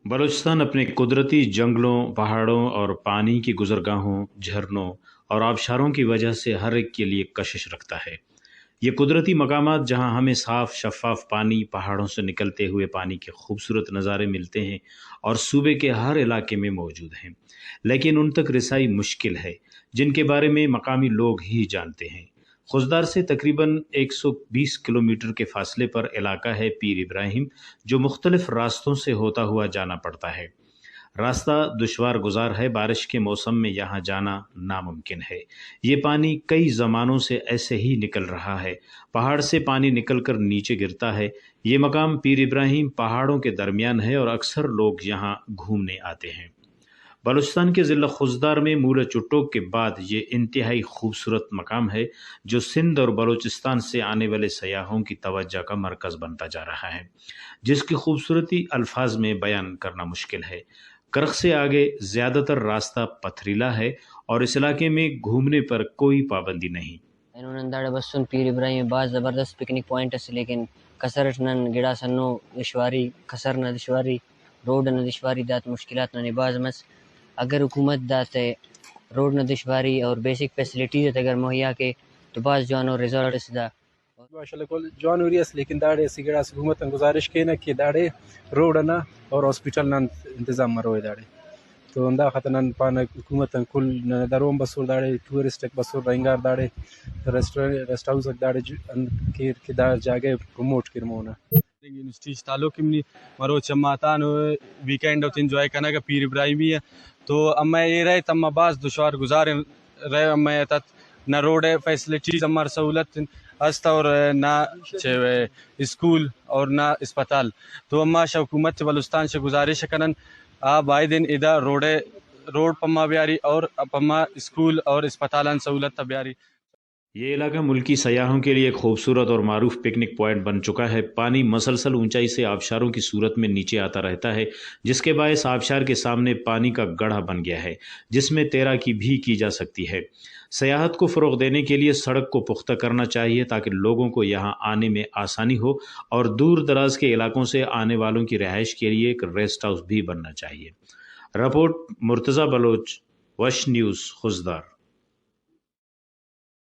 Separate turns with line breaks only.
बलूचिस्तान अपने कुदरती जंगलों, पहाड़ों और पानी की गुज़रगाहों, झरनों और आबशारों की वजह से हर एक के लिए कशिश रखता है। ये कुदरती मकामात जहाँ हमें साफ शफाफ पानी, पहाड़ों से निकलते हुए पानी के खूबसूरत नज़ारे मिलते हैं और सूबे के हर इलाके में मौजूद हैं, लेकिन उन तक रसाई मुश्किल है, जिनके बारे में मकामी लोग ही जानते हैं। खुजदार से तकरीबन 120 किलोमीटर के फासले पर इलाका है पीर इब्राहिम, जो मुख्तलिफ रास्तों से होता हुआ जाना पड़ता है। रास्ता दुश्वार गुजार है, बारिश के मौसम में यहाँ जाना नामुमकिन है। ये पानी कई ज़मानों से ऐसे ही निकल रहा है, पहाड़ से पानी निकलकर नीचे गिरता है। ये मकाम पीर इब्राहिम पहाड़ों के दरमियान है और अक्सर लोग यहाँ घूमने आते हैं। बलूचिस्तान के ज़िला खुजदार में मूला चुट्टोक के बाद ये इंतहाई खूबसूरत मकाम है, जो सिंध और बलूचिस्तान से आने वाले सयाहों की तवज्जो का मरकज़ बनता जा रहा है, जिसकी खूबसूरती अल्फाज में बयान करना मुश्किल है। करख से आगे ज़्यादातर रास्ता पथरीला है और इस इलाके में घूमने पर कोई पाबंदी नहीं।
दाड़े बसुन पीर इब्राहिम बाज ज़बरदस्त पिकनिक पॉइंट है, लेकिन कसरत नन गिड़ा सन्नो दिशवारी खसर न दिशवारी रोड न दिशवारी दात मुश्किलात न निबाज मस अगर हुकूमत दाते रोड न दिशवारी और बेसिक फैसिलिटीज अगर मुहैया के तो बाज जवान और रिजॉर्ट इसदा
माशाल्लाह को जानवरियस लेकिन दाड़े सिगड़ा हुकूमत गुजारिश के ना कि दाड़े रोड ना और हॉस्पिटल ना इंतजाम मरो दाड़े तो अंदा खतनन पान हुकूमत कुल दरोम बसुर दाड़े टूरिस्ट बसुर रंगार दाड़े रेस्ट हाउस दाड़े के दाड़ जागे प्रमोट किरमोना यूनिवर्सिटी ताल्लुक में मरो चमातान वीकेंड और एंजॉय करना का पीर इब्राहिमी है तो अम्मा ये रहे तम्मा बास दुश्वार गुजारे रहे अम्मा तत ना रोड फैसिलिटीज अमर सहूलत हस्ता और ना स्कूल और ना अस्पताल तो अम्मा हुकूमत बलूचिस्तान से गुजारिश करन आप आए दिन इधर रोड पम्मा ब्यारी और पम्मा स्कूल और अस्पताल सहूलत ब्यारी।
ये इलाका मुल्की सयाहों के लिए खूबसूरत और मारूफ पिकनिक पॉइंट बन चुका है। पानी मसलसल ऊंचाई से आबशारों की सूरत में नीचे आता रहता है, जिसके बायस आबशार के सामने पानी का गढ़ा बन गया है, जिसमें तैराकी भी की जा सकती है। सयाहत को फ़रोग़ देने के लिए सड़क को पुख्ता करना चाहिए ताकि लोगों को यहाँ आने में आसानी हो, और दूर दराज के इलाकों से आने वालों की रिहाइश के लिए एक रेस्ट हाउस भी बनना चाहिए। रिपोर्ट मुर्तज़ा बलोच, वश न्यूज़, खुजदार।